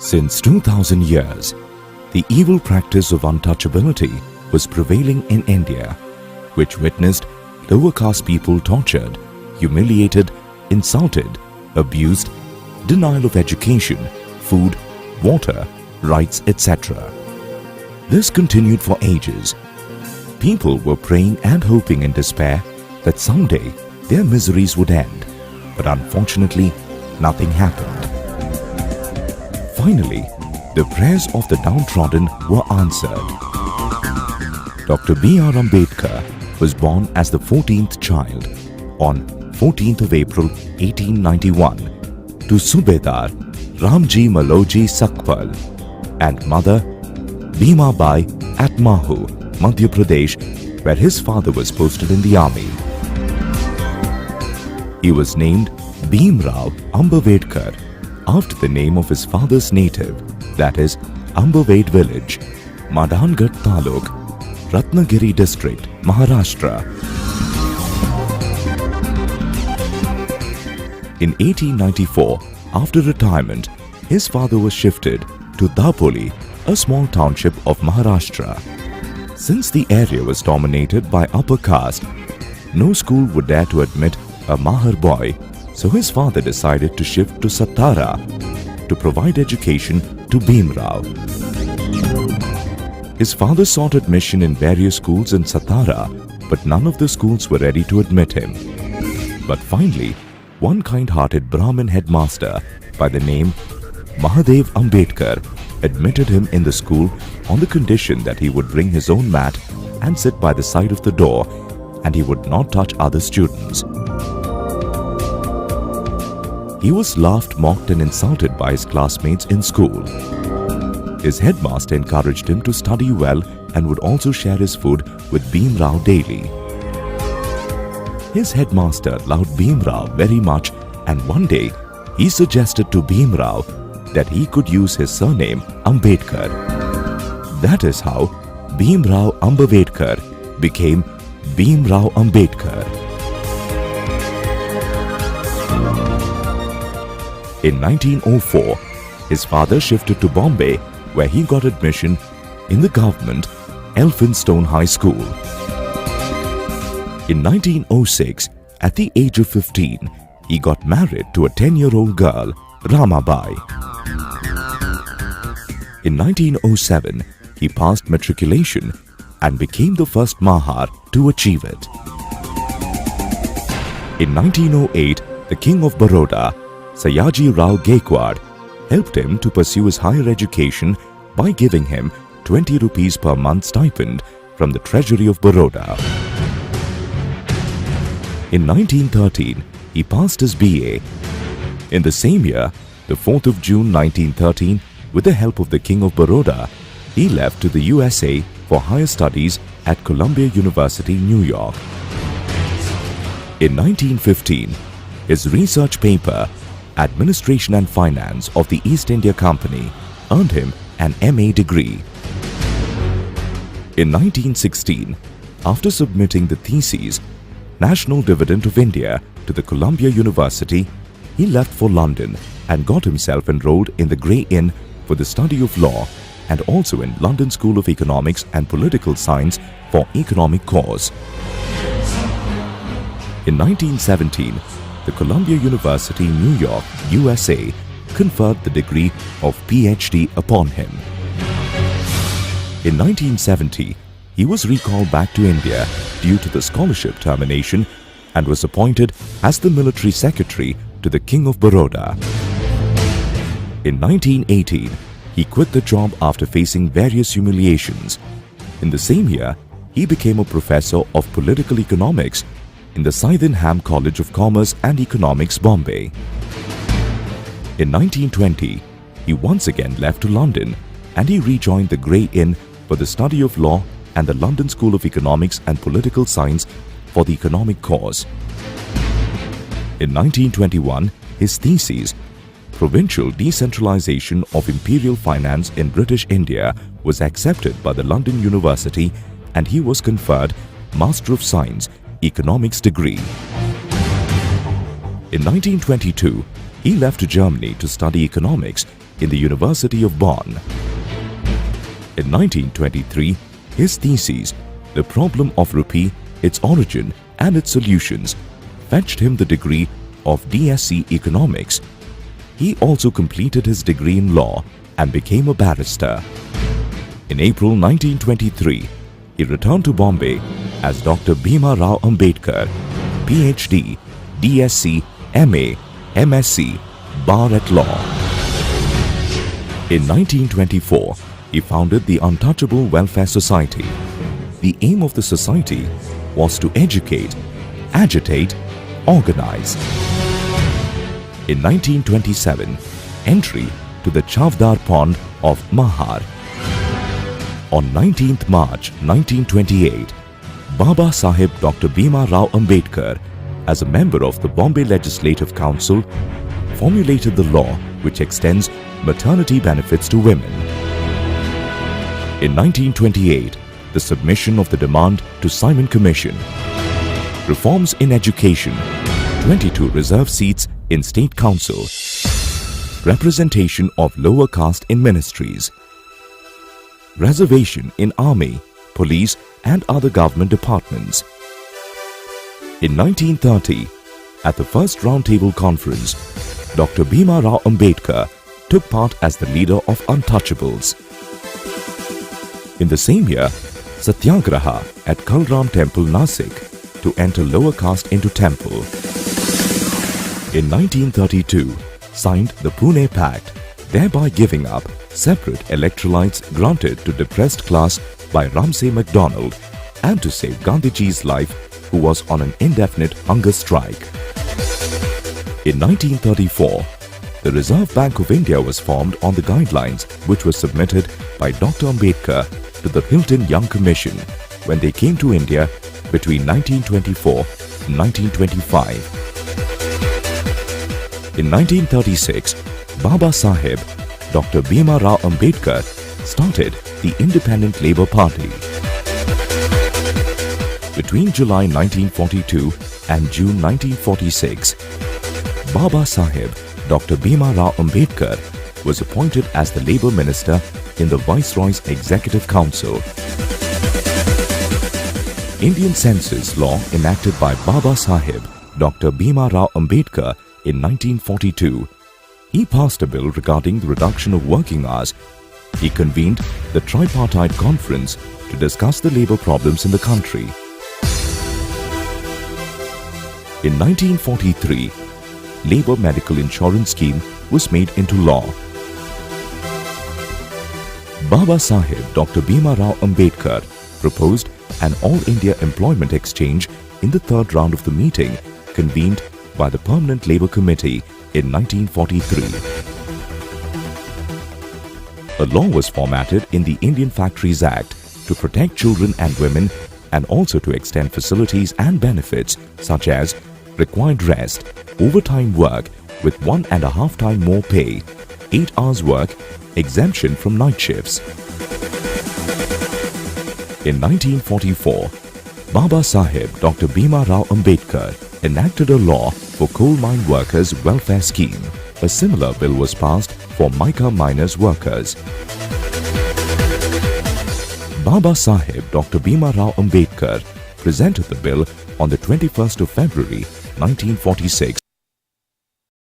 Since 2000 years, the evil practice of untouchability was prevailing in India, which witnessed lower caste people tortured, humiliated, insulted, abused, denial of education, food, water, rights, etc. This continued for ages. People were praying and hoping in despair that someday their miseries would end, but unfortunately, nothing happened. Finally, the prayers of the downtrodden were answered. Dr. B.R. Ambedkar was born as the 14th child on 14th of April 1891 to Subedar Ramji Maloji Sakpal and mother Bhima Bai at Mahu, Madhya Pradesh, where his father was posted in the army. He was named Bhimrao Ambedkar after the name of his father's native, that is Ambaved village, Madhangarh Taluk, Ratnagiri district, Maharashtra. In 1894, after retirement, his father was shifted to Dapoli, a small township of Maharashtra. Since the area was dominated by upper caste, no school would dare to admit a Mahar boy, so his father decided to shift to Satara to provide education to Bhimrao. His father sought admission in various schools in Satara, but none of the schools were ready to admit him. But finally, one kind-hearted Brahmin headmaster by the name Mahadev Ambedkar admitted him in the school on the condition that he would bring his own mat and sit by the side of the door, and he would not touch other students. He was laughed, mocked and insulted by his classmates in school. His headmaster encouraged him to study well and would also share his food with Bhimrao daily. His headmaster loved Bhimrao very much, and one day he suggested to Bhimrao that he could use his surname Ambedkar. That is how Bhimrao Ambedkar became Bhimrao Ambedkar. In 1904, his father shifted to Bombay, where he got admission in the government Elphinstone High School. In 1906, at the age of 15, he got married to a 10-year-old girl, Ramabai. In 1907, he passed matriculation and became the first Mahar to achieve it. In 1908, the King of Baroda, Sayaji Rao Gaikwad, helped him to pursue his higher education by giving him 20 rupees per month stipend from the treasury of Baroda. In 1913, he passed his BA. In the same year, the 4th of June 1913, with the help of the King of Baroda, he left to the USA for higher studies at Columbia University, New York. In 1915, his research paper, Administration and Finance of the East India Company, earned him an MA degree. In 1916, after submitting the thesis, National Dividend of India, to the Columbia University, he left for London and got himself enrolled in the Grey Inn for the study of law and also in London School of Economics and Political Science for economic course. In 1917, the Columbia University, New York, USA, conferred the degree of PhD upon him. In 1970, he was recalled back to India due to the scholarship termination and was appointed as the military secretary to the King of Baroda. In 1918, he quit the job after facing various humiliations. In the same year, he became a professor of political economics in the Sydenham College of Commerce and Economics, Bombay. In 1920, he once again left to London and he rejoined the Grey Inn for the study of law and the London School of Economics and Political Science for the economic course. In 1921, his thesis, Provincial Decentralization of Imperial Finance in British India, was accepted by the London University and he was conferred Master of Science, Economics degree. In 1922, he left to Germany to study economics in the University of Bonn. In 1923, his thesis, The Problem of Rupee, Its Origin and Its Solutions, fetched him the degree of DSc Economics. He also completed his degree in law and became a barrister. In April 1923, he returned to Bombay as Dr. Bhima Rao Ambedkar, PhD, DSc, MA, MSc, Bar at Law. In 1924, he founded the Untouchable Welfare Society. The aim of the society was to educate, agitate, organize. In 1927, entry to the Chavdar Pond of Mahar. On 19th March 1928, Baba Saheb Dr. Bhima Rao Ambedkar, as a member of the Bombay Legislative Council, formulated the law which extends maternity benefits to women. In 1928, the submission of the demand to Simon Commission. Reforms in education, 22 reserve seats in State Council, representation of lower caste in ministries, reservation in army, police and other government departments. In 1930, at the first Roundtable Conference, Dr. Bhima Rao Ambedkar took part as the leader of Untouchables. In the same year, Satyagraha at Kalram Temple, Nasik, to enter lower caste into temple. In 1932, signed the Pune Pact, thereby giving up separate electrolytes granted to depressed class by Ramsay MacDonald and to save Gandhiji's life, who was on an indefinite hunger strike. In 1934, the Reserve Bank of India was formed on the guidelines which were submitted by Dr. Ambedkar to the Hilton Young Commission when they came to India between 1924 and 1925. In 1936, Baba Saheb Dr. Bhima Rao Ambedkar started the Independent Labour Party. Between July 1942 and June 1946, Baba Saheb Dr. Bhima Rao Ambedkar was appointed as the Labour Minister in the Viceroy's Executive Council. Indian Census Law enacted by Baba Saheb Dr. Bhima Rao Ambedkar in 1942. He passed a bill regarding the reduction of working hours. He convened the Tripartite Conference to discuss the labour problems in the country. In 1943, Labour Medical Insurance Scheme was made into law. Baba Saheb Dr. Bhima Rao Ambedkar proposed an All-India Employment Exchange in the third round of the meeting convened by the Permanent Labour Committee in 1943. A law was formatted in the Indian Factories Act to protect children and women and also to extend facilities and benefits such as required rest, overtime work with 1.5 times more pay, 8 hours work, exemption from night shifts. In 1944, Baba Saheb Dr. Bhima Rao Ambedkar enacted a law for coal mine workers' welfare scheme. A similar bill was passed for mica miners workers. Baba Saheb Dr. Bhima Rao Ambedkar presented the bill on the 21st of February 1946